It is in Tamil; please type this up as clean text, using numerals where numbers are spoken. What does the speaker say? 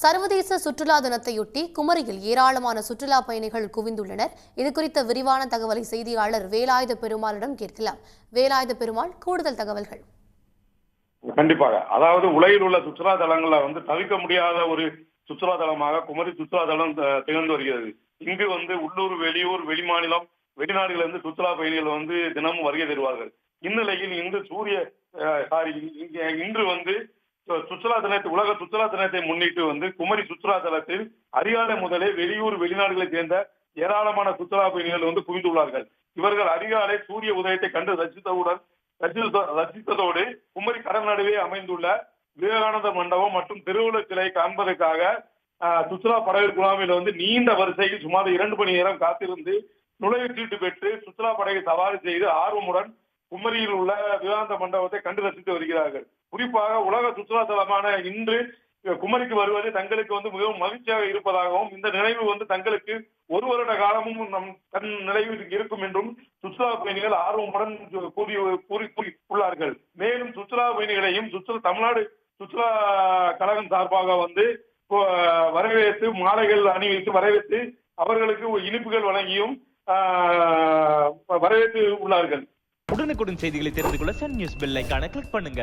சர்வதேச சுற்றுலா தினத்தையொட்டி குமரியில் ஏராளமான சுற்றுலா பயணிகள் குவிந்துள்ளனர். இதுகுறித்த விரிவான தகவலை செய்தியாளர் வேலாயுத பெருமாளிடம் கேட்கலாம். வேலாயுத பெருமாள், கூடுதல் தகவல்கள். கண்டிப்பாக. அதாவது உலகில் உள்ள சுற்றுலா தலங்கள்ல தவிர்க்க முடியாத ஒரு சுற்றுலா தலமாக குமரி சுற்றுலா தலம் திகழ்ந்து வருகிறது. இங்கு உள்ளூர், வெளியூர், வெளிமாநிலம், வெளிநாடுகளிலிருந்து சுற்றுலா பயணிகள் தினமும் வருகை தருவார்கள். இந்நிலையில் இன்று சுற்றுலா தினத்தை, உலக சுற்றுலா தினத்தை முன்னிட்டு குமரி சுற்றுலா தலத்தில் அதிகாலை முதலே வெளியூர், வெளிநாடுகளை சேர்ந்த ஏராளமான சுற்றுலா பயணிகள் குவிந்துள்ளார்கள். இவர்கள் அதிகாலை சூரிய உதயத்தை கண்டு ரசித்ததோடு குமரி கடல் நடுவே அமைந்துள்ள விவேகானந்தர் மண்டபம் மற்றும் திருவள்ளுவர் சிலை காண்பதற்காக சுற்றுலா படகு குழாமில் நீண்ட வரிசையில் சுமார் 2 மணி நேரம் காத்திருந்து நுழைவுச்சீட்டு பெற்று சுற்றுலா படகை சவாரி செய்து ஆர்வமுடன் குமரியில் உள்ள விவேகானந்த மண்டபத்தை கண்டு ரசித்து வருகிறார்கள். குறிப்பாக உலக சுற்றுலா தலமான இன்று குமரிக்கு வருவது தங்களுக்கு மிகவும் மகிழ்ச்சியாக இருப்பதாகவும், இந்த நினைவு தங்களுக்கு 1 வருட காலமும் நம் கண் நினைவில் இருக்கும் என்றும் சுற்றுலா பயணிகள் ஆர்வமுடன் கூறியுள்ளார்கள். மேலும் சுற்றுலா பயணிகளையும் தமிழ்நாடு சுற்றுலா கழகம் சார்பாக வரவேற்று மாலைகள் அணிவித்து வரவேற்று அவர்களுக்கு இனிப்புகள் வழங்கியும் வரவேற்று உள்ளார்கள். உடனுக்குடன் செய்திகளை தெரிந்து கொள்ள சன் நியூஸ் பெல் ஐகானை கிளிக் பண்ணுங்க.